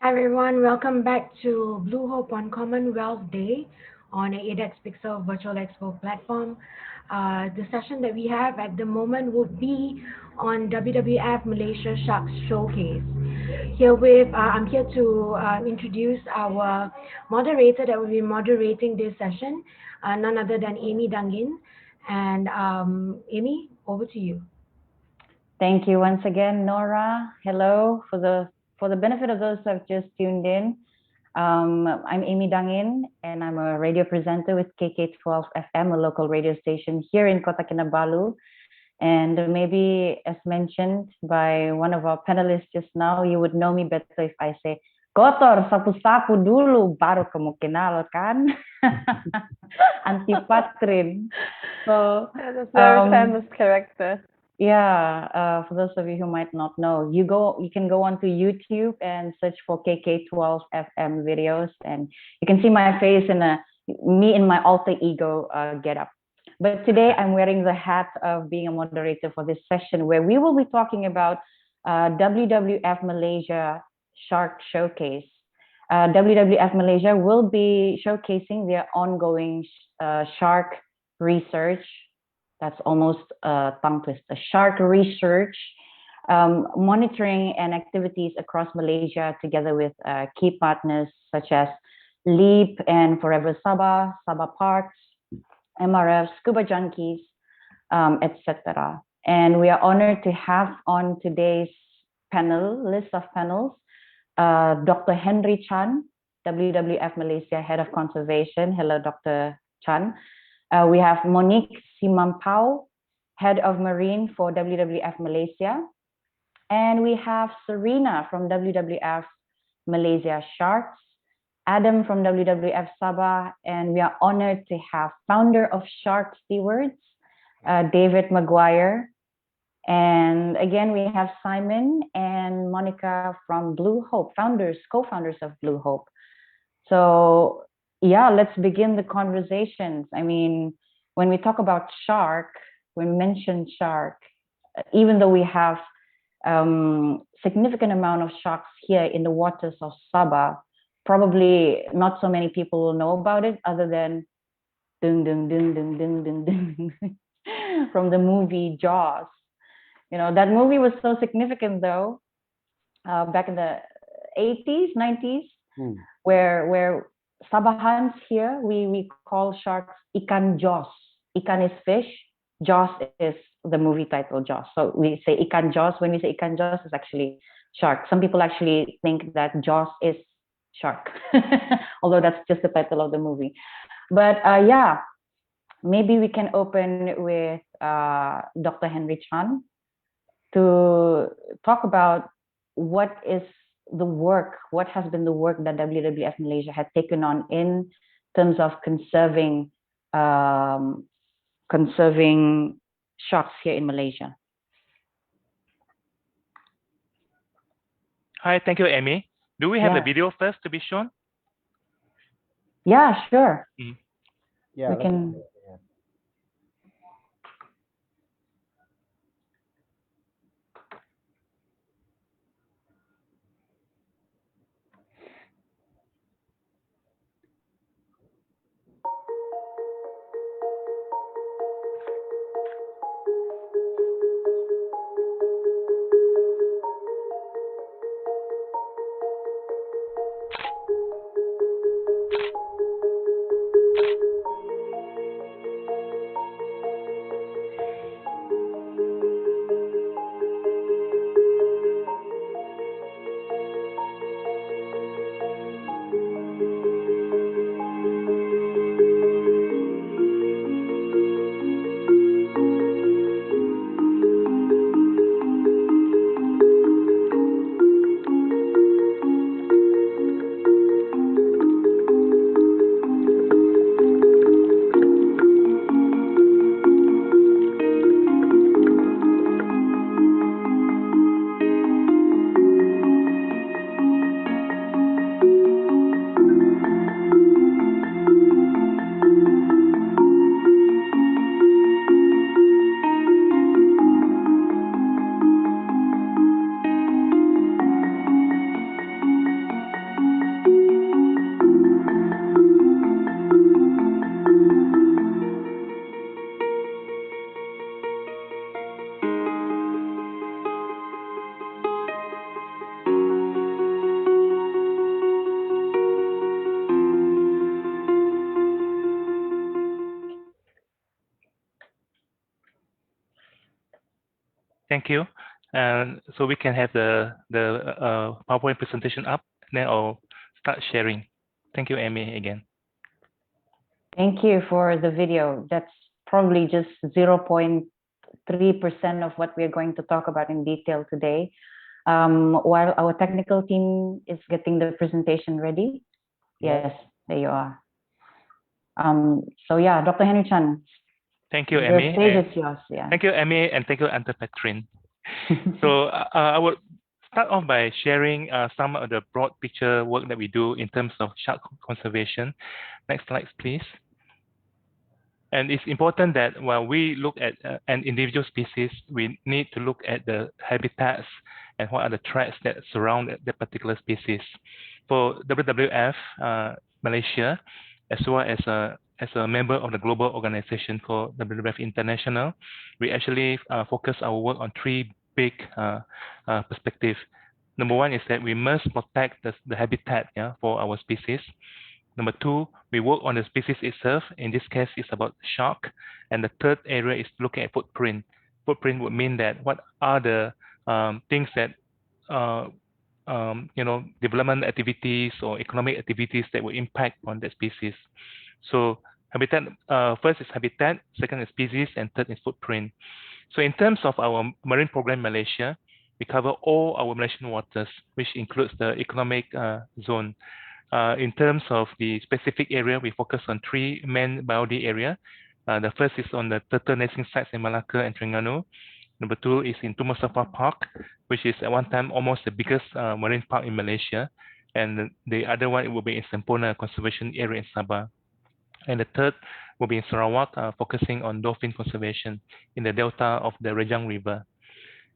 Hi everyone, welcome back to Blue Hope on Commonwealth Day on a ADEX Pixel Virtual Expo platform. The session that we have at the moment would be on WWF Malaysia Sharks Showcase. I'm here to introduce our moderator that will be moderating this session, none other than Amy Dangin. And Amy, over to you. Thank you once again, Nora. Hello. For the benefit of those who have just tuned in, I'm Amy Dangin, and I'm a radio presenter with KK12 FM, a local radio station here in Kota Kinabalu. And maybe, as mentioned by one of our panelists just now, you would know me better if I say, kotor, sapu-sapu dulu, baru kamu kenal kan? Antipatrin. So, that's a very famous character. Yeah, for those of you who might not know, you can go onto YouTube and search for KK12 FM videos, and you can see my face in me in my alter ego get up. But today I'm wearing the hat of being a moderator for this session where we will be talking about WWF Malaysia Shark Showcase. WWF Malaysia will be showcasing their ongoing shark research. That's almost a tongue twister. Shark research, monitoring and activities across Malaysia together with key partners such as LEAP and Forever Sabah, Sabah Parks, MRF, Scuba Junkies, etc. And we are honored to have on today's list of panels, Dr. Henry Chan, WWF Malaysia Head of Conservation. Hello, Dr. Chan. We have Monique Sumampouw, Head of Marine for WWF Malaysia. And we have Serena from WWF Malaysia Sharks, Adam from WWF Sabah, and we are honored to have founder of Shark Stewards, David McGuire. And again, we have Simon and Monica from Blue Hope, co-founders of Blue Hope. So yeah, let's begin the conversations. I mean, when we talk about shark, we mention shark, even though we have significant amount of sharks here in the waters of Sabah, probably not so many people will know about it other than ding, ding, ding, ding, ding, ding, ding, from the movie Jaws. You know, that movie was so significant though, back in the 80s, 90s, where Sabahans here, we call sharks ikan Jaws. Ikan is fish, Jaws is the movie title Jaws. So we say ikan Jaws. When we say ikan Jaws, it's actually shark. Some people actually think that Jaws is shark, although that's just the title of the movie. But yeah, maybe we can open with Dr. Henry Chan to talk about what has been the work that WWF Malaysia had taken on in terms of conserving sharks here in Malaysia. Hi, thank you, Amy. Do we have the video first to be shown? Yeah, sure. Yeah, we can. Thank you. So we can have the PowerPoint presentation up, then I'll start sharing. Thank you, Amy, again. Thank you for the video. That's probably just 0.3% of what we're going to talk about in detail today. While our technical team is getting the presentation ready. Yes, there you are. So yeah, Dr. Henry Chan. Thank you, Amy. The stage is yours. Yeah. Thank you, Amy, and thank you, Anne-Catherine. So I would start off by sharing some of the broad picture work that we do in terms of shark conservation. Next slide, please. And it's important that while we look at an individual species, we need to look at the habitats and what are the threats that surround that particular species. For WWF Malaysia, as well as a member of the global organization called WWF International, we actually focus our work on three big perspectives. Number one is that we must protect the habitat for our species. Number two, we work on the species itself. In this case, it's about shark. And the third area is looking at footprint. Footprint would mean that what are the things that development activities or economic activities that will impact on that species. So habitat, first is habitat, second is species, and third is footprint. So in terms of our marine program Malaysia, we cover all our Malaysian waters, which includes the economic zone. In terms of the specific area, we focus on three main biology area. The first is on the turtle nesting sites in Malacca and Terengganu. Number two is in Tun Musafah Park, which is at one time almost the biggest marine park in Malaysia. And the other one will be in Sempurna Conservation Area in Sabah. And the third will be in Sarawak, focusing on dolphin conservation in the delta of the Rejang River.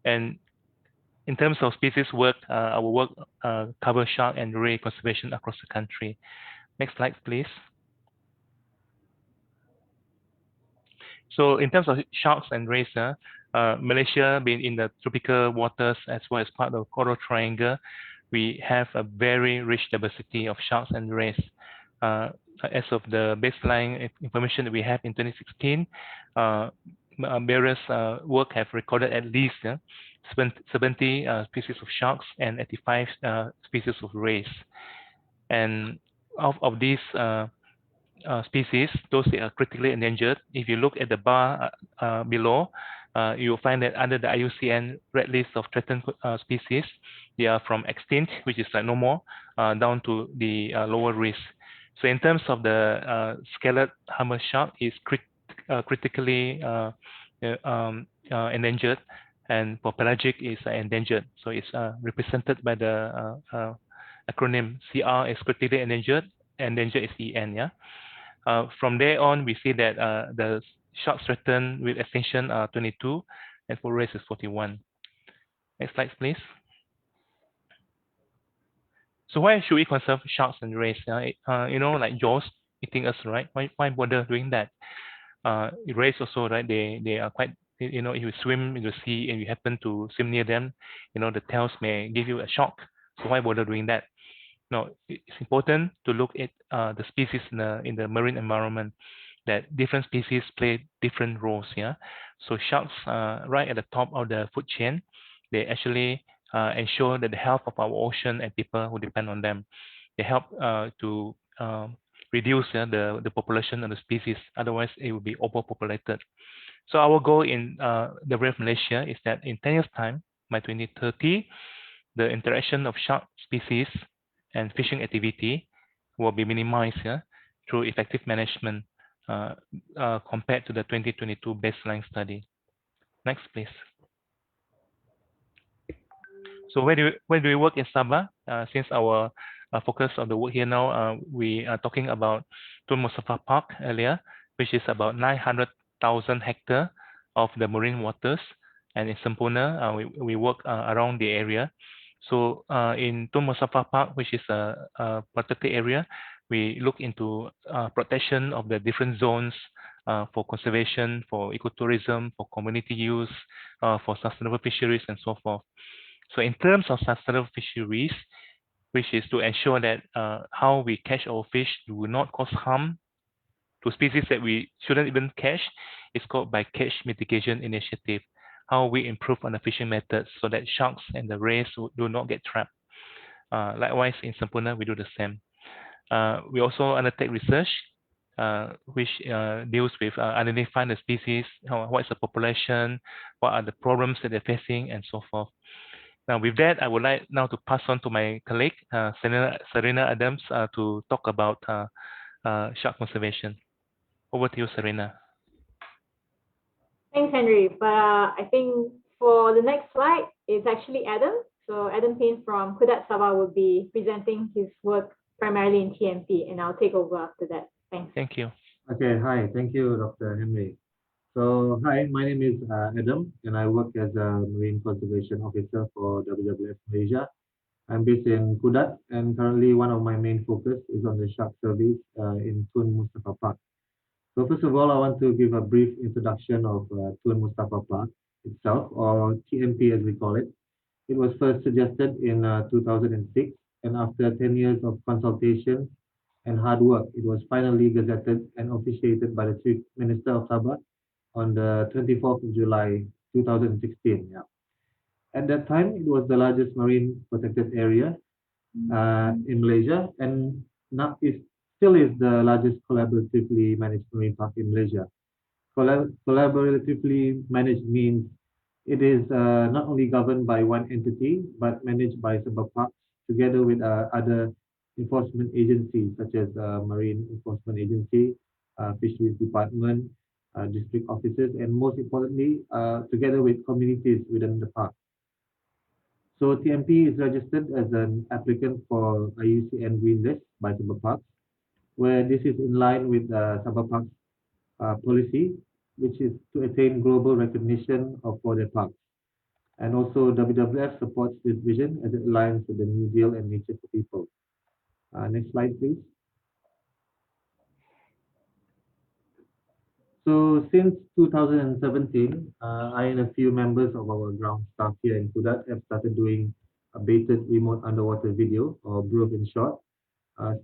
And in terms of species work, our work covers shark and ray conservation across the country. Next slide, please. So in terms of sharks and rays, Malaysia being in the tropical waters as well as part of the Coral Triangle, we have a very rich diversity of sharks and rays. As of the baseline information that we have in 2016, various work have recorded at least 70 species of sharks and 85 species of rays. And of these species, those that are critically endangered, if you look at the bar below, you will find that under the IUCN Red List of Threatened Species, they are from extinct, which is like no more, down to the lower risk. So in terms of the scalloped hammer shark, is critically endangered, and for pelagic is endangered. So it's represented by the acronym CR is critically endangered, endangered is EN. Yeah. From there on, we see that the sharks threatened with extinction are 22, and for rays is 41. Next slide, please. So why should we conserve sharks and rays? Like jaws eating us, right? Why bother doing that? Rays also, right? They are quite, if you swim in the sea and you happen to swim near them, the tails may give you a shock. So why bother doing that? No, it's important to look at the species in the marine environment, that different species play different roles. Yeah. So sharks, right at the top of the food chain, they actually ensure that the health of our ocean and people who depend on them. They help to reduce the population of the species. Otherwise, it will be overpopulated. So our goal in the WWF Malaysia is that in 10 years' time, by 2030, the interaction of shark species and fishing activity will be minimized through effective management compared to the 2022 baseline study. Next, please. So where do we work in Sabah? Since our focus of the work here now, we are talking about Tun Musafah Park earlier, which is about 900,000 hectares of the marine waters. And in Sempurna, we work around the area. So in Tun Musafah Park, which is a protected area, we look into protection of the different zones for conservation, for ecotourism, for community use, for sustainable fisheries, and so forth. So in terms of sustainable fisheries, which is to ensure that how we catch our fish do not cause harm to species that we shouldn't even catch, it's called by catch mitigation initiative. how we improve on the fishing methods so that sharks and the rays do not get trapped. Likewise, in Sampurna, we do the same. We also undertake research which deals with identifying the species, what is the population, what are the problems that they're facing, and so forth. Now, with that, I would like now to pass on to my colleague, Serena Adams, to talk about shark conservation. Over to you, Serena. Thanks, Henry. But I think for the next slide, it's actually Adam. So Adam Payne from Kudat Sabah will be presenting his work primarily in TMP, and I'll take over after that. Thanks. Thank you. Okay, hi. Thank you, Dr. Henry. So, hi, my name is Adam, and I work as a Marine Conservation Officer for WWF Malaysia. I'm based in Kudat, and currently one of my main focus is on the shark surveys in Tun Mustafa Park. So first of all, I want to give a brief introduction of Tun Mustafa Park itself, or TMP as we call it. It was first suggested in 2006, and after 10 years of consultation and hard work, it was finally gazetted and officiated by the Chief Minister of Sabah on the 24th of July 2016. Yeah. At that time, it was the largest marine protected area in Malaysia, and now it still is the largest collaboratively managed marine park in Malaysia. Collaboratively managed means it is not only governed by one entity, but managed by Sabah Parks together with other enforcement agencies such as Marine Enforcement Agency, Fisheries Department, district offices, and most importantly, together with communities within the park. So TMP is registered as an applicant for IUCN Green List by Sabah Parks, where this is in line with Sabah Parks policy, which is to attain global recognition for their parks. And also WWF supports this vision as it aligns with the New Deal and Nature for People. Next slide, please. So since 2017, I and a few members of our ground staff here in Kudat have started doing a baited remote underwater video, or BRUV in short,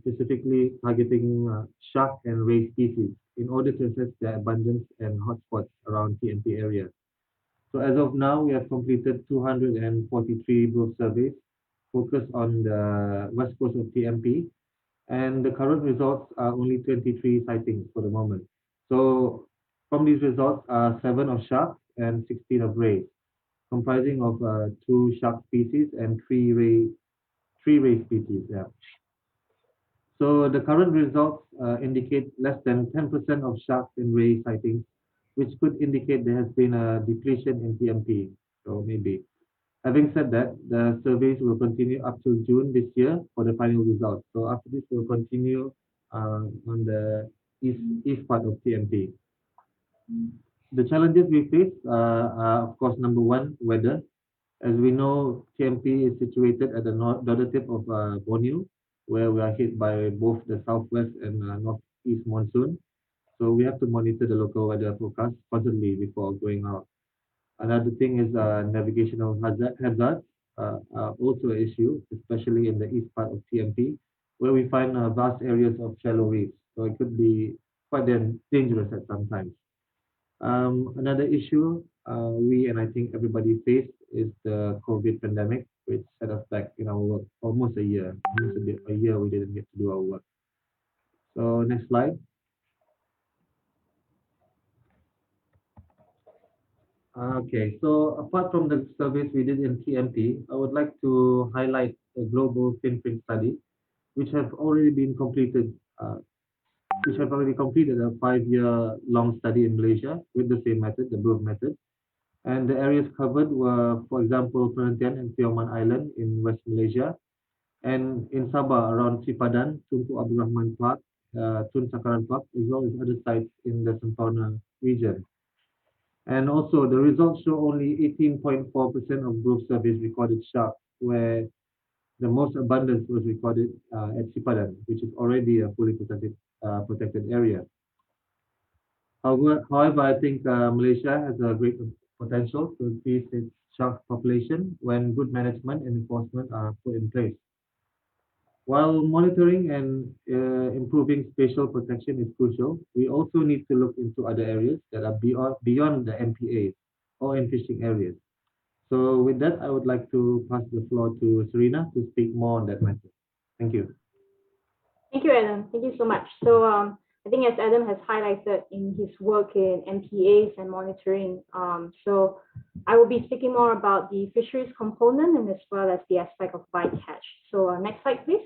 specifically targeting shark and ray species in order to assess their abundance and hotspots around TMP area. So as of now, we have completed 243 BRUV surveys focused on the west coast of TMP, and the current results are only 23 sightings for the moment. So from these results are 7 of sharks and 16 of rays, comprising of 2 shark species and 3 ray species. Yeah. So the current results indicate less than 10% of sharks and ray sightings, which could indicate there has been a depletion in TMP. So maybe. Having said that, the surveys will continue up till June this year for the final results. So after this, we'll continue on the east part of TMP. The challenges we face are, of course, number one, weather. As we know, TMP is situated at the northern tip of Borneo, where we are hit by both the southwest and northeast monsoon. So we have to monitor the local weather forecast constantly before going out. Another thing is navigational hazards are also an issue, especially in the east part of TMP, where we find vast areas of shallow reefs. So it could be quite dangerous at some times. Another issue we and I think everybody faced is the COVID pandemic, which set us back in our work almost a year. Almost a year we didn't get to do our work. So next slide. Okay, so apart from the surveys we did in TMP, I would like to highlight a global finprint study, which have already been completed, which have already completed a 5-year long study in Malaysia with the same method, the BRUV method. And the areas covered were, for example, Perhentian and Tioman Island in West Malaysia, and in Sabah around Sipadan, Tunku Abdul Rahman Park, Tun Sakaran Park, as well as other sites in the Sampurna region. And also, the results show only 18.4% of BRUV surveys recorded sharks, where the most abundance was recorded at Sipadan, which is already a fully protected area. However, I think Malaysia has a great potential to increase its shark population when good management and enforcement are put in place. While monitoring and improving spatial protection is crucial, we also need to look into other areas that are beyond the MPA, or in fishing areas. So with that, I would like to pass the floor to Serena to speak more on that matter. Thank you. Thank you, Adam. Thank you so much. So I think as Adam has highlighted in his work in MPAs and monitoring, so I will be speaking more about the fisheries component and as well as the aspect of bycatch. So next slide, please.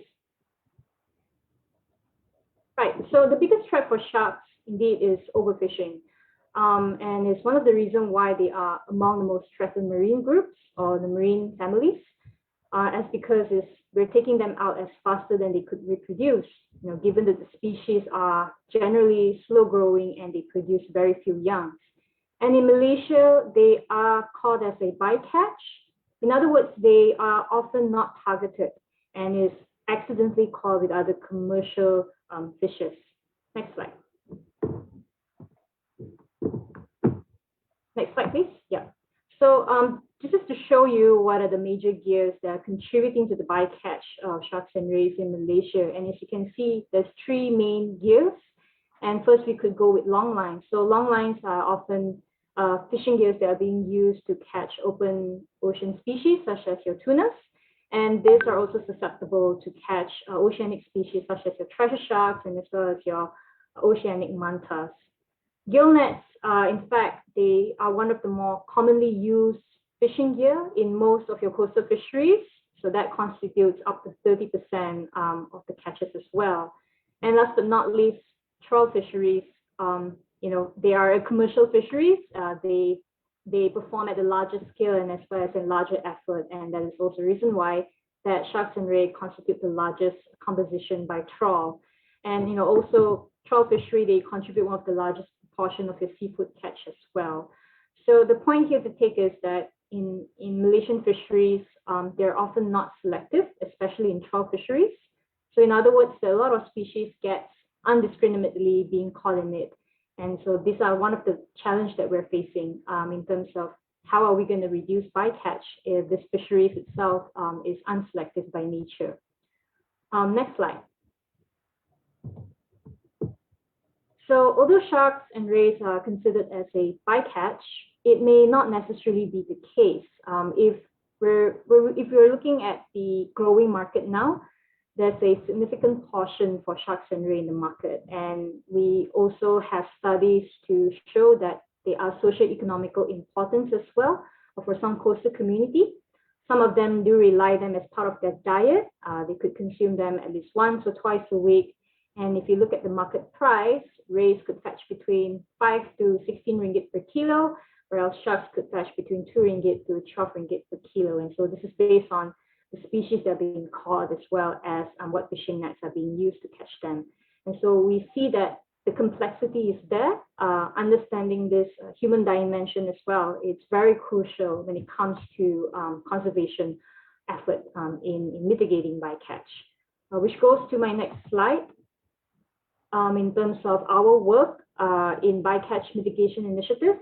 Right, so the biggest threat for sharks indeed is overfishing. And it's one of the reasons why they are among the most threatened marine groups or the marine families. As because we're taking them out as faster than they could reproduce, given that the species are generally slow growing and they produce very few young. And in Malaysia, they are called as a bycatch. In other words, they are often not targeted and is accidentally called with other commercial fishes. Next slide. Next slide, please. Yeah. So this is to show you what are the major gears that are contributing to the bycatch of sharks and rays in Malaysia. And as you can see, there's three main gears. And first, we could go with long lines. So long lines are often fishing gears that are being used to catch open ocean species, such as your tunas. And these are also susceptible to catch oceanic species, such as your treasure sharks and as well as your oceanic mantas. Gill nets, in fact, they are one of the more commonly used fishing gear in most of your coastal fisheries. So that constitutes up to 30% of the catches as well. And last but not least, trawl fisheries, they are a commercial fisheries. They perform at a larger scale and as well as a larger effort. And that is also a reason why that sharks and ray constitute the largest composition by trawl. And also trawl fishery, they contribute one of the largest portion of your seafood catch as well. So the point here to take is that in Malaysian fisheries, they're often not selective, especially in trawl fisheries. So in other words, there are a lot of species get indiscriminately being caught in it. And so these are one of the challenges that we're facing in terms of how are we going to reduce bycatch if this fisheries itself is unselective by nature. Next slide. So although sharks and rays are considered as a bycatch, it may not necessarily be the case. If we're looking at the growing market now, there's a significant portion for sharks and ray in the market. And we also have studies to show that they are socio-economical importance as well for some coastal community. Some of them do rely them as part of their diet. They could consume them at least once or twice a week. And if you look at the market price, rays could fetch between 5 to 16 ringgit per kilo, whereas sharks could fetch between 2 ringgit to 12 ringgit per kilo. And so this is based on the species that are being caught as well as what fishing nets are being used to catch them. And so we see that the complexity is there. Understanding this human dimension as well, it's very crucial when it comes to conservation effort in mitigating bycatch, which goes to my next slide. In terms of our work in bycatch mitigation initiative.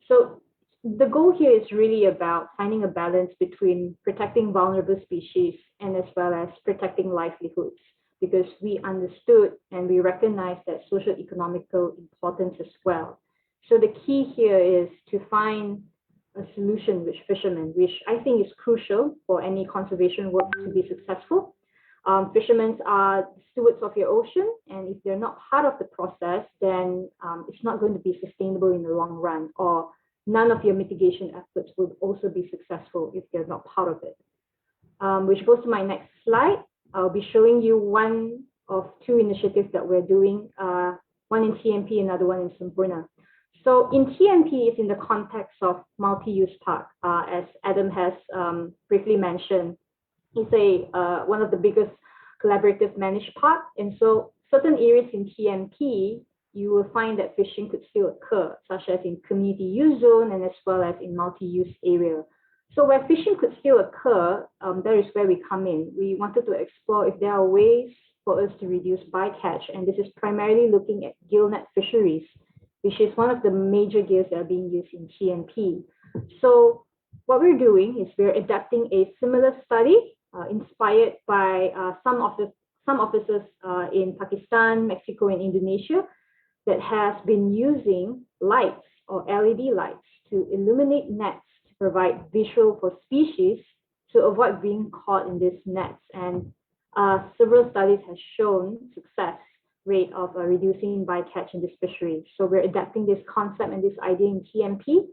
So the goal here is really about finding a balance between protecting vulnerable species and as well as protecting livelihoods, because we understood and we recognize that social economical importance as well. So the key here is to find a solution with fishermen, which I think is crucial for any conservation work to be successful. Fishermen are stewards of your ocean, and if they're not part of the process, then it's not going to be sustainable in the long run, or none of your mitigation efforts would also be successful if they're not part of it. Which goes to my next slide. I'll be showing you one of two initiatives that we're doing, one in TMP, another one in Sempurna. So in TMP, it's in the context of multi-use park, as Adam has briefly mentioned. It's one of the biggest collaborative managed park. And so certain areas in TMP, you will find that fishing could still occur, such as in community use zone and as well as in multi-use area. So where fishing could still occur, that is where we come in. We wanted to explore if there are ways for us to reduce bycatch. And this is primarily looking at gill net fisheries, which is one of the major gears that are being used in TMP. So what we're doing is we're adapting a similar study inspired by some officers in Pakistan, Mexico, and Indonesia that has been using lights or LED lights to illuminate nets to provide visual for species to avoid being caught in these nets. And several studies have shown success rate of reducing bycatch in this fishery. So we're adapting this concept and this idea in TMP.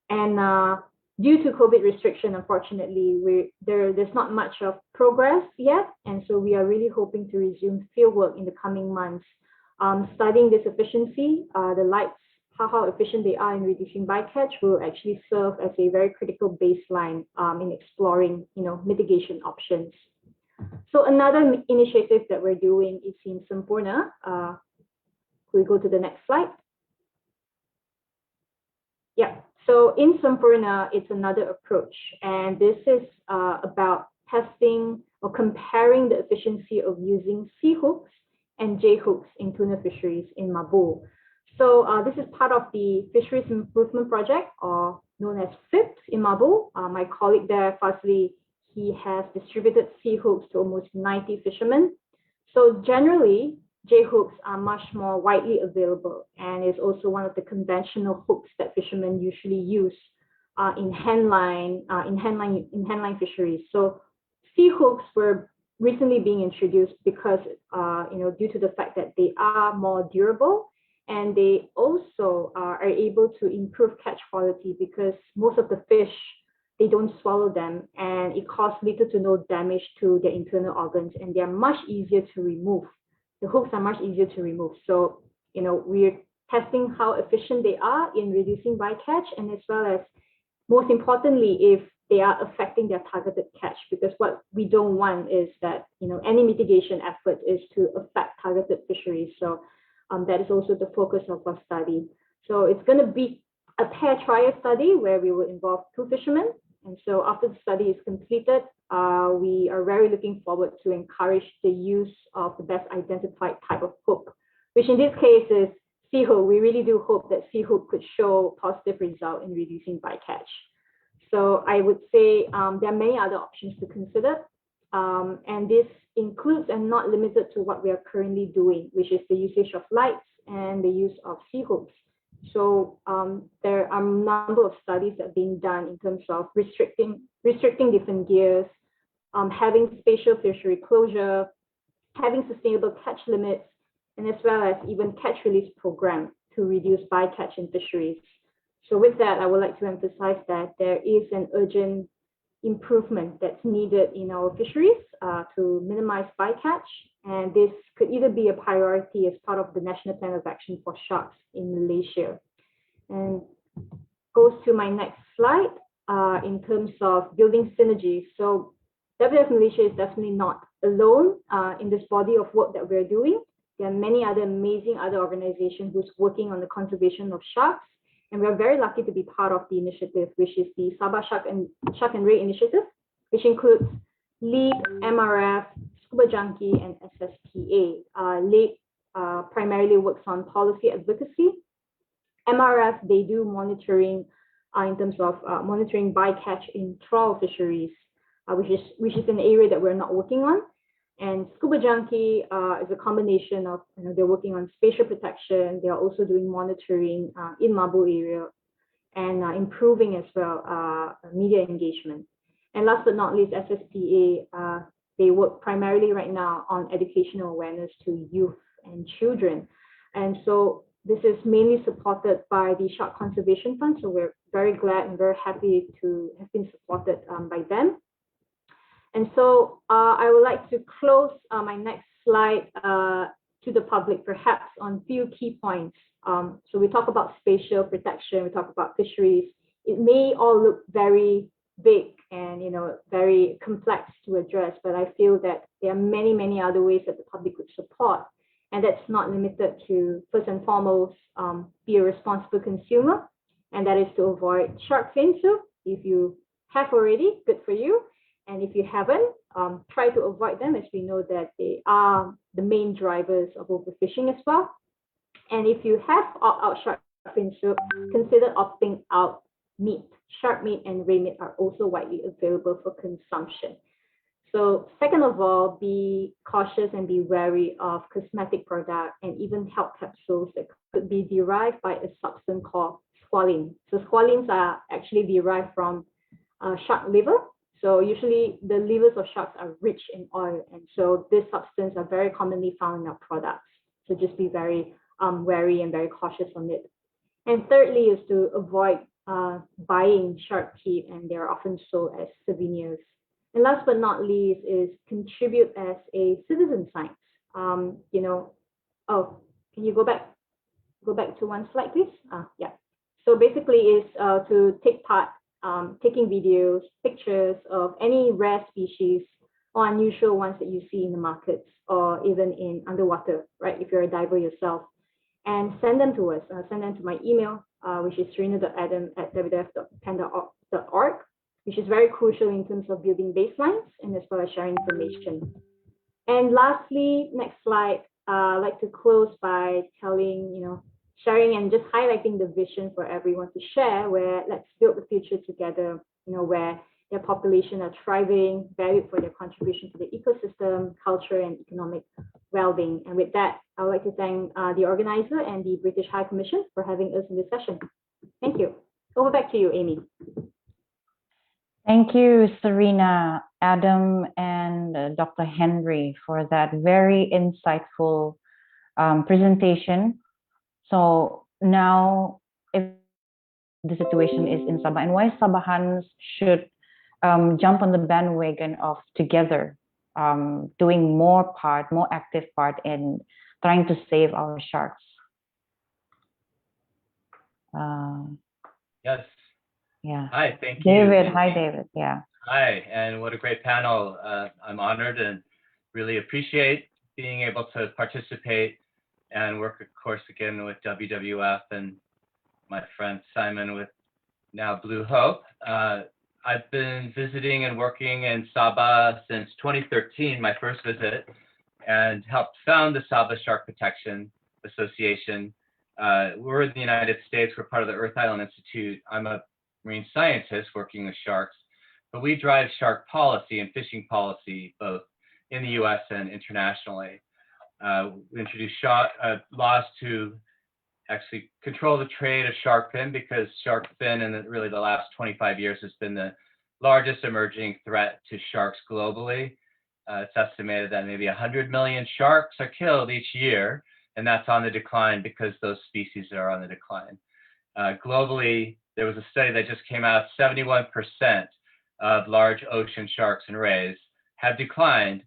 And due to COVID restriction, unfortunately, there's not much of progress yet. And so we are really hoping to resume fieldwork in the coming months, studying this efficiency. The lights, how efficient they are in reducing bycatch will actually serve as a very critical baseline in exploring, mitigation options. So another initiative that we're doing is in Sampurna. Could we go to the next slide? Yeah. So in Sampurna, it's another approach, and this is about testing or comparing the efficiency of using C hooks and J hooks in tuna fisheries in Mabo. So this is part of the Fisheries Improvement Project, or known as FIPS in Mabo. My colleague there, Fazli, he has distributed C hooks to almost 90 fishermen. So generally, J hooks are much more widely available and is also one of the conventional hooks that fishermen usually use in handline fisheries. So C hooks were recently being introduced because due to the fact that they are more durable, and they also are able to improve catch quality because most of the fish, they don't swallow them, and it causes little to no damage to their internal organs, and they are much easier to remove. The hooks are much easier to remove. So, we're testing how efficient they are in reducing bycatch, and as well as, most importantly, if they are affecting their targeted catch, because what we don't want is that, any mitigation effort is to affect targeted fisheries. So that is also the focus of our study. So it's going to be a pair trial study where we will involve 2 fishermen. And so after the study is completed, we are very looking forward to encourage the use of the best identified type of hook, which in this case is C hook. We really do hope that C hook could show positive result in reducing bycatch. So I would say there are many other options to consider, and this includes and not limited to what we are currently doing, which is the usage of lights and the use of C hooks. So there are a number of studies that are being done in terms of restricting different gears, having spatial fishery closure, having sustainable catch limits, and as well as even catch release programs to reduce bycatch in fisheries. So with that, I would like to emphasize that there is an urgent improvement that's needed in our fisheries to minimize bycatch, and this could either be a priority as part of the National Plan of Action for Sharks in Malaysia. And goes to my next slide in terms of building synergies. So WWF Malaysia is definitely not alone in this body of work that we're doing. There are many other amazing organizations who's working on the conservation of sharks. And we're very lucky to be part of the initiative, which is the Sabah Shark and Ray Initiative, which includes LEAP, MRF, Scuba Junkie, and SSPA. LEAP primarily works on policy advocacy. MRF, they do monitoring in terms of monitoring bycatch in trawl fisheries, which is an area that we're not working on. And Scuba Junkie is a combination of, they're working on spatial protection. They are also doing monitoring in Mabo area and improving as well media engagement. And last but not least, SSPA, they work primarily right now on educational awareness to youth and children. And so this is mainly supported by the Shark Conservation Fund. So we're very glad and very happy to have been supported by them. And so I would like to close my next slide to the public, perhaps on a few key points. So we talk about spatial protection, we talk about fisheries. It may all look very big and very complex to address, but I feel that there are many, many other ways that the public could support. And that's not limited to, first and foremost, be a responsible consumer, and that is to avoid shark fin soup. If you have already, good for you. And if you haven't, try to avoid them, as we know that they are the main drivers of overfishing as well. And if you have opt out shark fin soup, consider opting out meat. Shark meat and ray meat are also widely available for consumption. So second of all, be cautious and be wary of cosmetic products and even health capsules that could be derived by a substance called squalene. So squalenes are actually derived from shark liver. So usually the livers of sharks are rich in oil, and so this substance are very commonly found in our products. So just be very wary and very cautious on it. And thirdly is to avoid buying shark teeth, and they're often sold as souvenirs. And last but not least is contribute as a citizen science. Oh, can you go back to one slide, please? Yeah. So basically is to take part, taking videos, pictures of any rare species or unusual ones that you see in the markets or even in underwater, right? If you're a diver yourself, and send them to us. Send them to my email, which is serena.adam@wwf.pen.org, which is very crucial in terms of building baselines and as well as sharing information. And lastly, next slide, I'd like to close by telling, sharing and just highlighting the vision for everyone to share, where let's build the future together, where their population are thriving, valued for their contribution to the ecosystem, culture, and economic well-being. And with that, I would like to thank the organizer and the British High Commission for having us in this session. Thank you. Over back to you, Amy. Thank you, Serena, Adam, and Dr. Henry for that very insightful presentation. So now, if the situation is in Sabah and why Sabahans should jump on the bandwagon of together, doing more active part in trying to save our sharks. Yes. Yeah. Hi, thank David. you. Hi, David. Yeah. Hi, and what a great panel. I'm honored and really appreciate being able to participate and work, of course, again with WWF and my friend Simon with now Blue Hope. I've been visiting and working in Sabah since 2013, my first visit, and helped found the Sabah Shark Protection Association. We're in the United States. We're part of the Earth Island Institute. I'm a marine scientist working with sharks, but we drive shark policy and fishing policy both in the US and internationally. We introduced laws to actually control the trade of shark fin, because shark fin in really the last 25 years has been the largest emerging threat to sharks globally. It's estimated that maybe 100 million sharks are killed each year, and that's on the decline because those species are on the decline. Globally, there was a study that just came out, 71% of large ocean sharks and rays have declined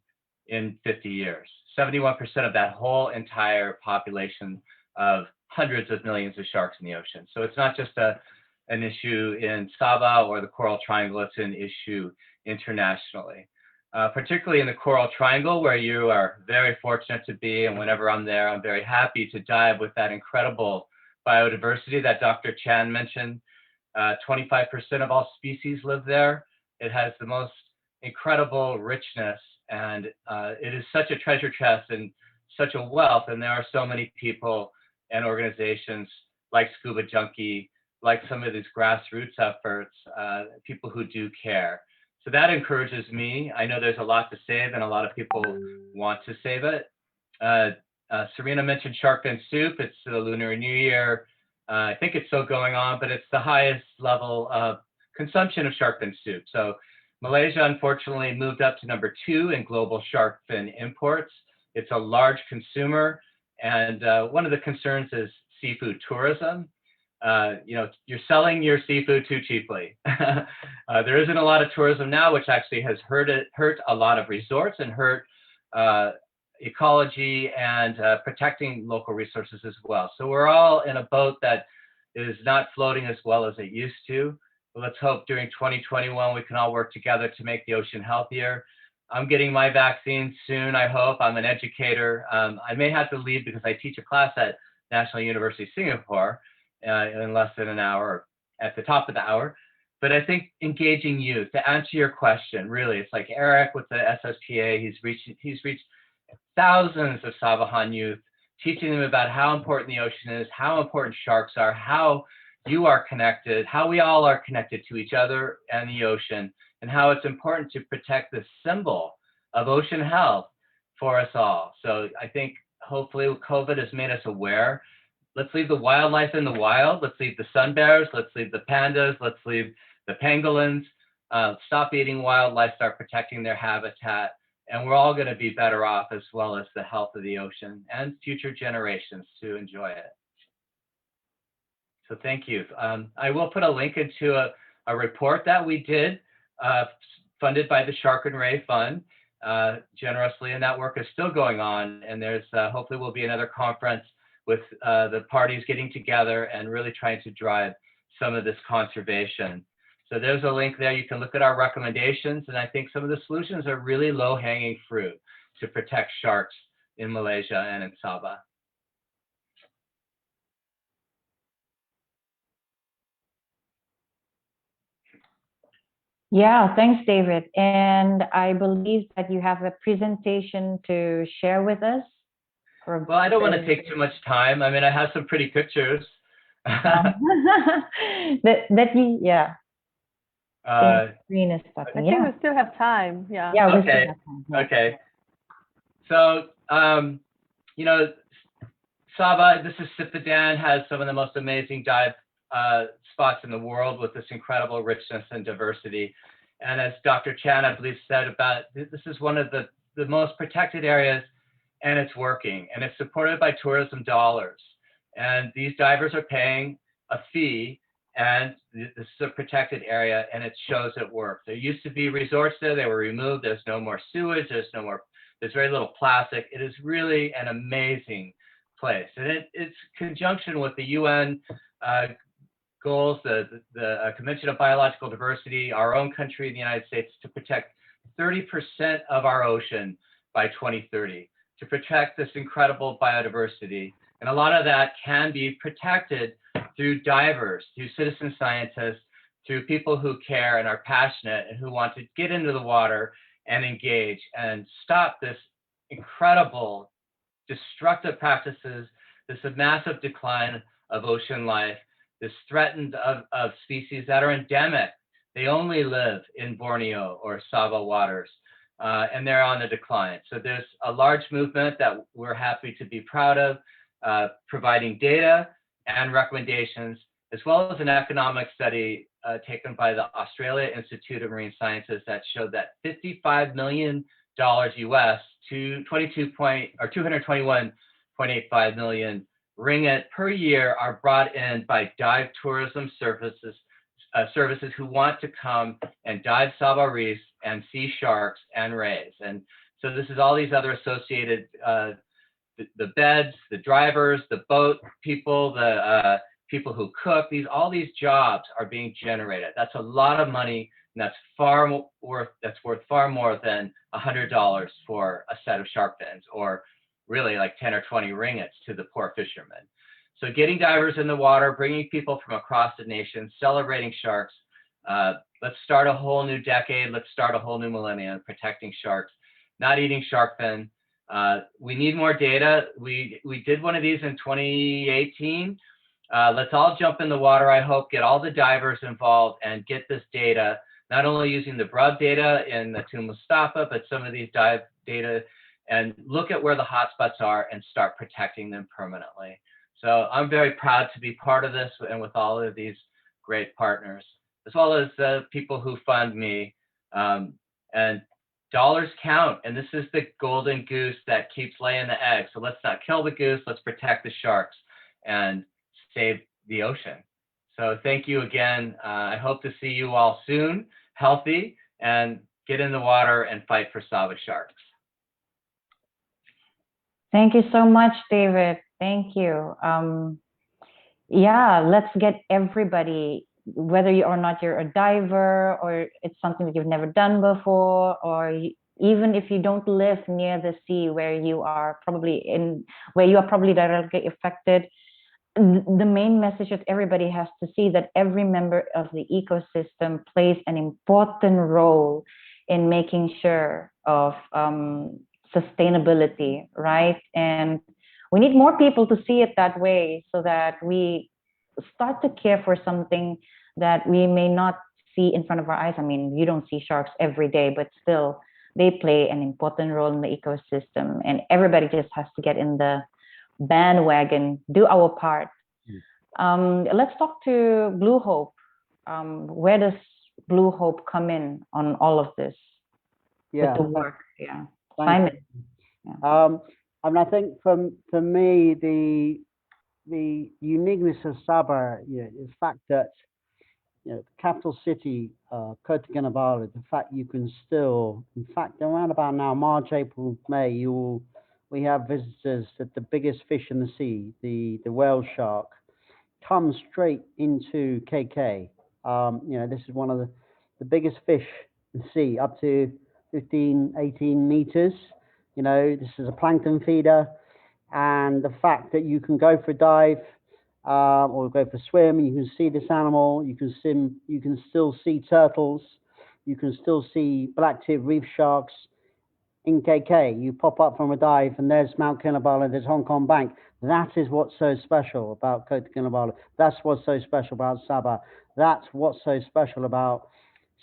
in 50 years. 71% of that whole entire population of hundreds of millions of sharks in the ocean. So it's not just an issue in Sabah or the Coral Triangle, it's an issue internationally. Particularly in the Coral Triangle, where you are very fortunate to be, and whenever I'm there, I'm very happy to dive with that incredible biodiversity that Dr. Chan mentioned. 25% of all species live there. It has the most incredible richness, and it is such a treasure chest and such a wealth, and there are so many people and organizations like Scuba Junkie, like some of these grassroots efforts, people who do care. So that encourages me. I know there's a lot to save and a lot of people want to save it. Serena mentioned shark fin soup. It's the Lunar New Year. I think it's still going on, but it's the highest level of consumption of shark fin soup. So Malaysia, unfortunately, moved up to number 2 in global shark fin imports. It's a large consumer, and one of the concerns is seafood tourism. You're selling your seafood too cheaply. There isn't a lot of tourism now, which actually has hurt a lot of resorts and hurt ecology and protecting local resources as well. So we're all in a boat that is not floating as well as it used to. But let's hope during 2021 we can all work together to make the ocean healthier. I'm getting my vaccine soon, I hope. I'm an educator. I may have to leave because I teach a class at National University of Singapore in less than an hour, at the top of the hour. But I think engaging youth, to answer your question, really, it's like Eric with the SSPA, he's reached thousands of Sabahan youth, teaching them about how important the ocean is, how important sharks are, how you are connected, how we all are connected to each other and the ocean, and how it's important to protect the symbol of ocean health for us all. So I think hopefully COVID has made us aware let's leave the wildlife in the wild. Let's leave the sun bears. Let's leave the pandas. Let's leave the pangolins. Stop eating wildlife, start protecting their habitat, and we're all going to be better off, as well as the health of the ocean and future generations to enjoy it. So thank you. I will put a link into a report that we did, funded by the Shark and Ray Fund generously, and that work is still going on. And there's hopefully will be another conference with the parties getting together and really trying to drive some of this conservation. So there's a link there. You can look at our recommendations, and I think some of the solutions are really low-hanging fruit to protect sharks in Malaysia and in Sabah. Yeah, thanks, David. And I believe that you have a presentation to share with us. Well, I don't want to take too much time. I mean, I have some pretty pictures. Yeah. Screen is I think we still have time. Yeah. Yeah. Okay. Okay. So, you know, Sabah, this is Sipadan, has some of the most amazing dive spots in the world with this incredible richness and diversity. And as Dr. Chan, I believe, said about, this is one of the most protected areas, and it's working, and it's supported by tourism dollars. And these divers are paying a fee, and this is a protected area, and it shows it works. There used to be resorts there, they were removed, there's no more sewage, there's very little plastic. It is really an amazing place. And it's conjunction with the UN goals, the Convention of Biological Diversity, our own country, the United States, to protect 30% of our ocean by 2030, to protect this incredible biodiversity. And a lot of that can be protected through divers, through citizen scientists, through people who care and are passionate and who want to get into the water and engage and stop this incredible destructive practices, this massive decline of ocean life, this threatened of species that are endemic. They only live in Borneo or Sabah waters, and they're on the decline. So there's a large movement that we're happy to be proud of, providing data and recommendations, as well as an economic study taken by the Australia Institute of Marine Sciences that showed that $55 million US to 221.85 million ringgit per year are brought in by dive tourism services who want to come and dive Sabah reefs and see sharks and rays. And so this is all these other associated, the beds, the drivers, the boat people, the people who cook, all these jobs are being generated. That's a lot of money, and that's worth far more than $100 for a set of shark fins, or really like 10 or 20 ringgits to the poor fishermen. So getting divers in the water, bringing people from across the nation, celebrating sharks. Let's start a whole new decade. Let's start a whole new millennium protecting sharks, not eating shark fin. We need more data. We did one of these in 2018. Let's all jump in the water, I hope, get all the divers involved and get this data, not only using the BRUB data in the Tun Mustafa, but some of these dive data, and look at where the hotspots are and start protecting them permanently. So I'm very proud to be part of this and with all of these great partners, as well as people who fund me. And dollars count, and this is the golden goose that keeps laying the egg. So let's not kill the goose, let's protect the sharks and save the ocean. So thank you again. I hope to see you all soon, healthy, and get in the water and fight for Sabah sharks. Thank you so much, David. Thank you. Yeah, let's get everybody, whether you or not you're a diver, or it's something that you've never done before, or even if you don't live near the sea where you are probably directly affected, the main message that everybody has to see that every member of the ecosystem plays an important role in making sure of sustainability, right? And we need more people to see it that way, so that we start to care for something that we may not see in front of our eyes. I mean, you don't see sharks every day, but still they play an important role in the ecosystem, and everybody just has to get in the bandwagon, do our part. Let's talk to Blue Hope. Where does Blue Hope come in on all of this with the work? Yeah, Simon. I mean, I think for me, the uniqueness of Sabah, is the fact that the capital city, Kota Kinabalu, the fact you can still, in fact, around about now, March, April, May, we have visitors that the biggest fish in the sea, the whale shark, comes straight into KK. This is one of the biggest fish in the sea, up to 15, 18 meters. This is a plankton feeder, and the fact that you can go for a dive or go for a swim, you can see this animal, you can still see turtles, you can still see black-tip reef sharks in KK. You pop up from a dive and there's Mount Kinabalu, there's Hong Kong Bank. That is what's so special about Kota Kinabalu. That's what's so special about Sabah. That's what's so special about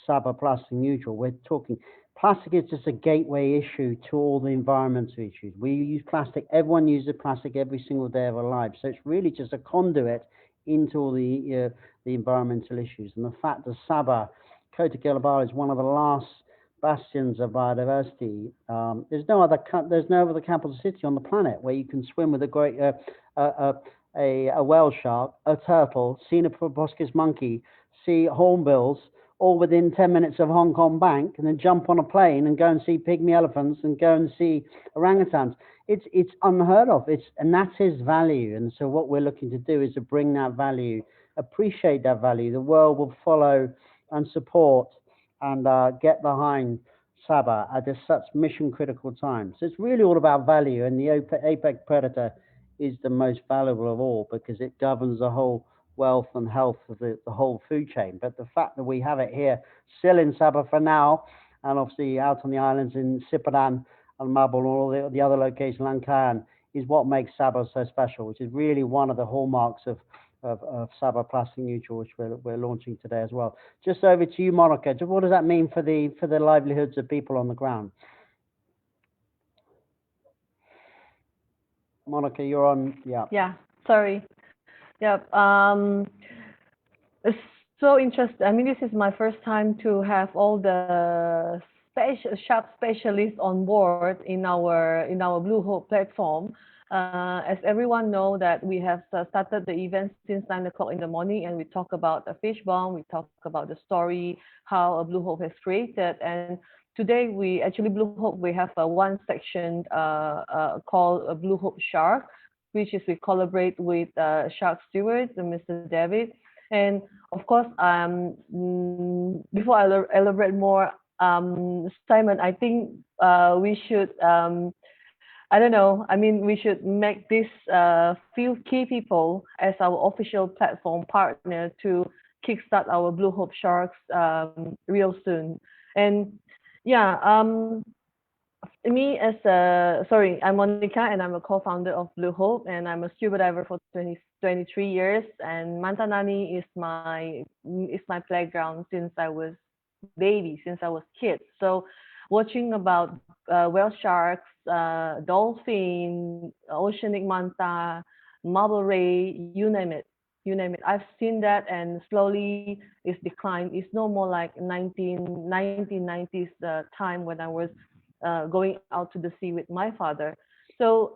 Sabah Plastic Neutral. We're talking plastic is just a gateway issue to all the environmental issues. We use plastic, everyone uses plastic every single day of our lives. So it's really just a conduit into all the environmental issues. And the fact that Sabah, Kota Kinabalu is one of the last bastions of biodiversity. There's no other capital city on the planet where you can swim with a great a whale shark, a turtle, see a proboscis monkey, see hornbills, all within 10 minutes of Hong Kong Bank, and then jump on a plane and go and see pygmy elephants and go and see orangutans. It's unheard of. And that's his value. And so what we're looking to do is to bring that value, appreciate that value. The world will follow and support and get behind Sabah at such mission critical time. So it's really all about value, and the apex predator is the most valuable of all because it governs the whole wealth and health of the whole food chain. But the fact that we have it here still in Sabah for now, and obviously out on the islands in Sipadan and Mabul and all the other locations, Langkawi, is what makes Sabah so special, which is really one of the hallmarks of Sabah Plastic Neutral, which we're launching today as well. Just over to you, Monica. What does that mean for the livelihoods of people on the ground? Monica, you're on. Yeah. Yeah. Sorry. Yep. It's so interesting. I mean, this is my first time to have all the shark specialists on board in our Blue Hope platform. As everyone know that we have started the event since 9 o'clock in the morning, and we talk about a fish bomb, we talk about the story, how a Blue Hope has created. And today we actually, Blue Hope, we have one section called a Blue Hope Shark, which is we collaborate with Shark Stewards and Mr. David. And of course, before I elaborate more, Simon, I think we should, I don't know, I mean, we should make this few key people as our official platform partner to kickstart our Blue Hope Sharks real soon. And yeah, me as I'm Monica, and I'm a co-founder of Blue Hope, and I'm a scuba diver for 23 years. And Mantanani is my playground since I was baby, since I was kid. So watching about whale sharks, dolphin, oceanic manta, marble ray, you name it. I've seen that, and slowly it's declined. It's no more like 1990s time when I was going out to the sea with my father. So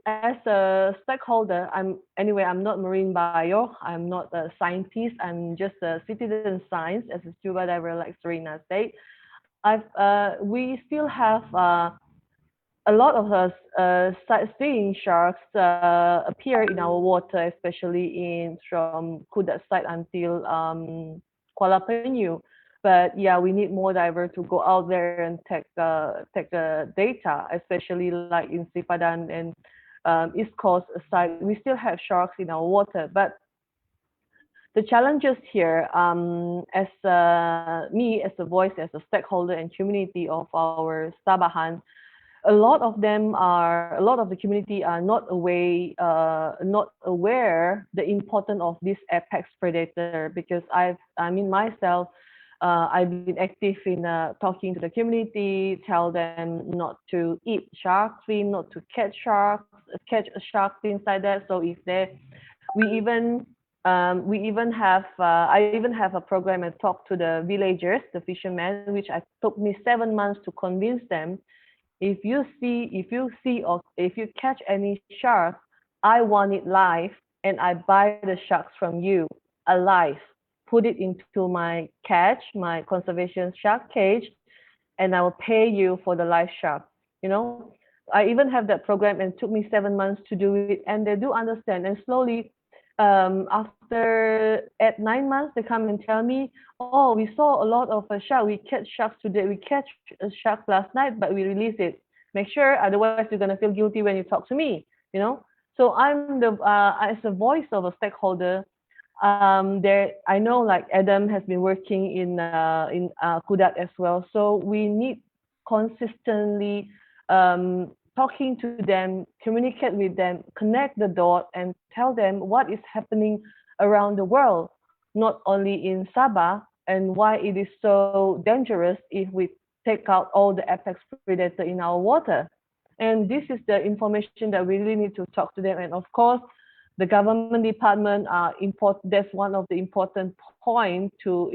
as a stakeholder, I'm not marine bio, I'm not a scientist, I'm just a citizen science as a scuba diver, like Serena said. We still have a lot of us sightseeing sharks appear in our water, especially from Kudat side until Kuala Penyu. But yeah, we need more divers to go out there and take the data, especially like in Sipadan and East Coast side. We still have sharks in our water, but the challenges here, as me as a voice, as a stakeholder and community of our Sabahan, a lot of the community are not aware the importance of this apex predator, because myself, I've been active in talking to the community, tell them not to eat shark fin, not to catch sharks, catch sharks inside there. So if they, we even have I even have a program and talk to the villagers, the fishermen, which I took me 7 months to convince them. If you see or if you catch any shark, I want it live, and I buy the sharks from you alive. Put it into my catch, my conservation shark cage, and I will pay you for the live shark. You know, I even have that program, and it took me 7 months to do it, and they do understand. And slowly, after at 9 months, they come and tell me, oh, we saw a lot of shark. We catch sharks today. We catch a shark last night, but we release it. Make sure, otherwise you're gonna feel guilty when you talk to me. You know. So I'm the as a voice of a stakeholder. There, I know like Adam has been working in Kudat as well. So we need consistently talking to them, communicate with them, connect the dot, and tell them what is happening around the world, not only in Sabah, and why it is so dangerous if we take out all the apex predator in our water. And this is the information that we really need to talk to them. And of course, the government department are important. That's one of the important point to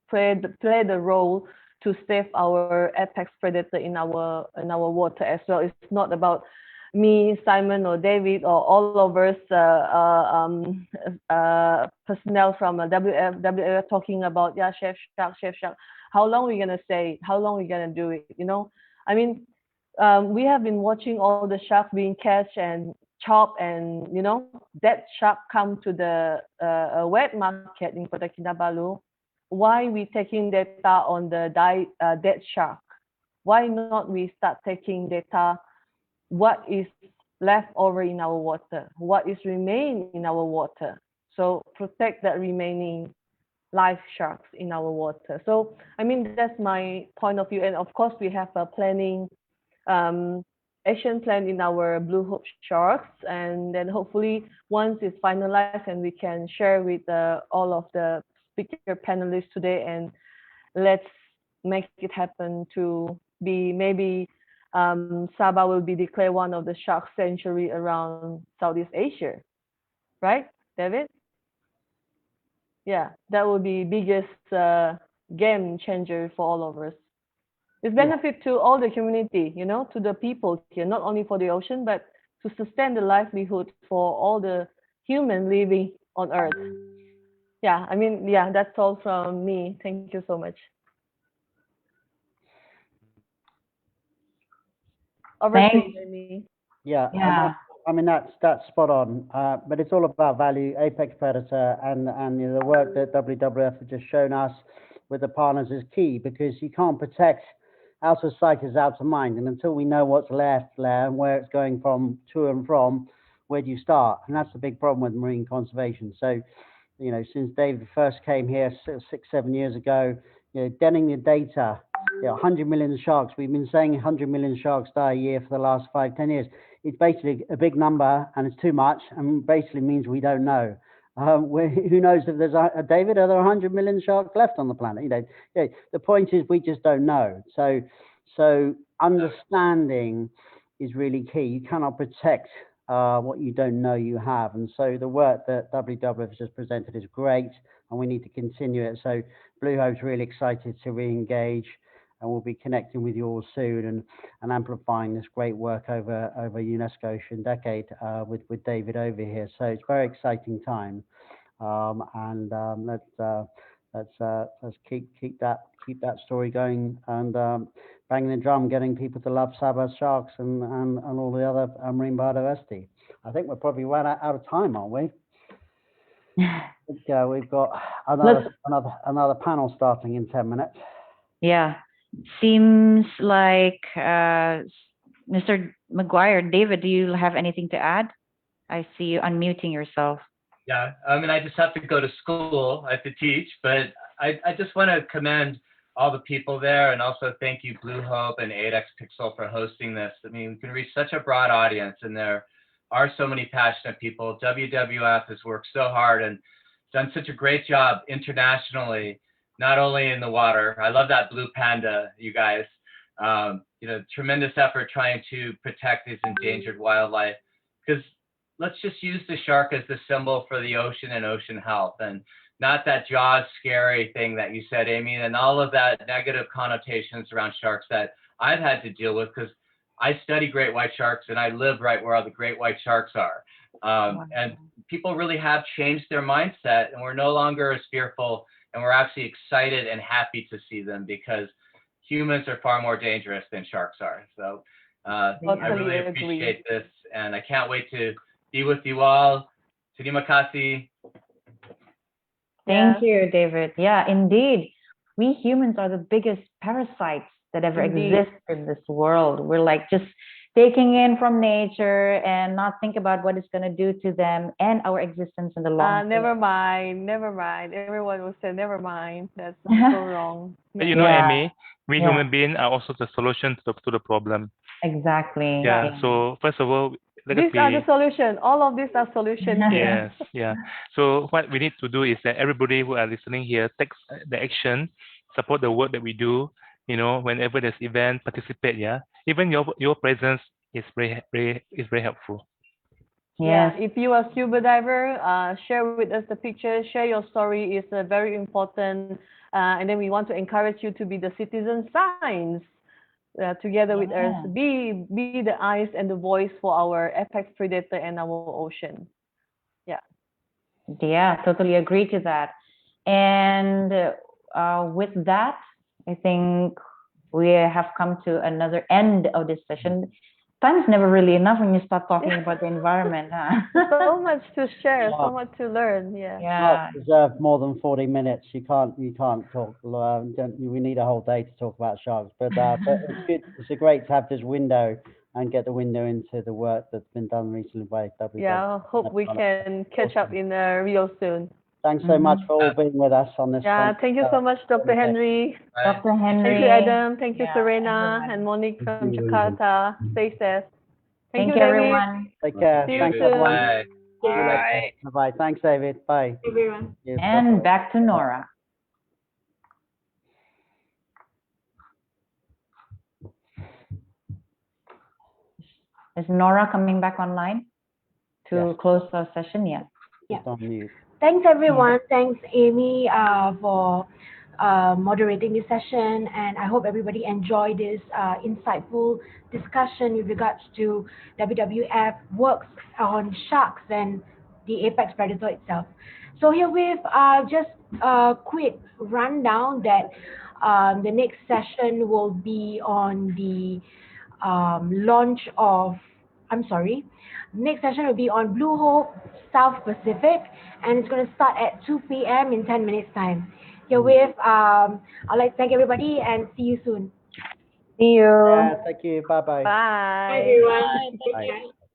play the role to save our apex predator in our water as well. It's not about me, Simon, or David, or all of us personnel from WWF talking about chef shark. How long are we gonna say? How long are we gonna do it? You know, I mean, we have been watching all the sharks being catch and chopped, and you know that shark come to the wet market in Kota Kinabalu. Why we taking data on the dead shark? Why not we start taking data what is left over in our water, what is remain in our water? So protect that remaining live sharks in our water. So I mean that's my point of view, and of course we have a planning action plan in our Blue Hope Sharks, and then hopefully once it's finalized and we can share with all of the speaker panelists today, and let's make it happen to be maybe Sabah will be declared one of the shark sanctuary around Southeast Asia, right, David? Yeah, that would be biggest game changer for all of us. It's benefit to all the community, you know, to the people here, not only for the ocean, but to sustain the livelihood for all the human living on Earth. Yeah, I mean, yeah, that's all from me. Thank you so much. Over to you, Amy. Yeah, Yeah. I mean that's spot on. But it's all about value, apex predator, and you know, the work that WWF has just shown us with the partners is key, because you can't protect out of sight is out of mind, and until we know what's left there and where it's going from to and from, where do you start? And that's the big problem with marine conservation. So, you know, since David first came here 6-7 years ago, you know, denning the data, you know, 100 million sharks. We've been saying 100 million sharks die a year for the last 5-10 years. It's basically a big number, and it's too much, and basically means we don't know. Who knows if there's David? Are there 100 million sharks left on the planet? You know, the point is we just don't know. So understanding is really key. You cannot protect what you don't know you have, and so the work that WWF has just presented is great, and we need to continue it. So Blue Hope's really excited to re-engage, and we'll be connecting with you all soon and amplifying this great work over UNESCO Ocean Decade with David over here. So it's a very exciting time, and let's keep that story going, and banging the drum, getting people to love Sabah sharks and all the other marine biodiversity. I think we're probably right out of time, aren't we? We've got another panel starting in 10 minutes. Yeah, seems like Mr. McGuire, David, do you have anything to add? I see you unmuting yourself. Yeah, I mean, I just have to go to school. I have to teach, but I just want to commend all the people there, and also thank you, Blue Hope and 8X Pixel, for hosting this. I mean, we can reach such a broad audience, and there are so many passionate people. WWF has worked so hard and done such a great job internationally, not only in the water. I love that blue panda, you guys. tremendous effort trying to protect these endangered wildlife. Because let's just use the shark as the symbol for the ocean and ocean health, and not that Jaws scary thing that you said, Amy, and all of that negative connotations around sharks that I've had to deal with, because I study great white sharks and I live right where all the great white sharks are. And people really have changed their mindset, and we're no longer as fearful, and we're actually excited and happy to see them, because humans are far more dangerous than sharks are. So I really appreciate this, and I can't wait to be with you all. Terima kasih. Thank you, David. Yeah, indeed. We humans are the biggest parasites that ever exist in this world. We're like just taking in from nature and not think about what it's going to do to them and our existence in the long term. Never mind. Everyone will say, never mind. That's so wrong. But Amy, we human beings are also the solution to the problem. Exactly. Yeah. So first of all, these are the solution. All of these are solutions. Yes. Yeah. So what we need to do is that everybody who are listening here takes the action, support the work that we do. Whenever there's event, participate. Yeah. Even your presence is very helpful. Yeah. If you are a scuba diver, share with us the picture. Share your story. Is very important. And then we want to encourage you to be the citizen science. Together with us, be the eyes and the voice for our apex predator and our ocean. Yeah, totally agree to that. And with that, I think we have come to another end of this session. Time's never really enough when you start talking about the environment, huh? So much to share, so much to learn. Yeah. Deserve more than 40 minutes. You can't talk. We need a whole day to talk about sharks. But it's good. It's great to have this window and get the window into the work that's been done recently by WWF. Yeah, hope we can catch up in real soon. Thanks so much for all being with us on this. Yeah, thank you so much, Dr. Henry. Dr. Henry. Thank you, Adam. Thank you, Serena and Monique from Jakarta. Stay safe. Thank you, everyone. Take care. See you Thanks, soon. everyone. Bye. Bye. Thanks, David. Bye. Everyone. Yes, And back to Nora. Is Nora coming back online to close our session? Yeah. on mute. Thanks, everyone. Thanks, Amy, for moderating this session. And I hope everybody enjoyed this insightful discussion with regards to WWF works on sharks and the apex predator itself. So herewith, just a quick rundown that the next session will be on the next session will be on Blue Hope, South Pacific, and it's going to start at 2 p.m. in 10 minutes time. Herewith, I'd like to thank everybody and see you soon. See you. Thank you. Bye-bye. Bye. Bye, everyone. Bye. Take care.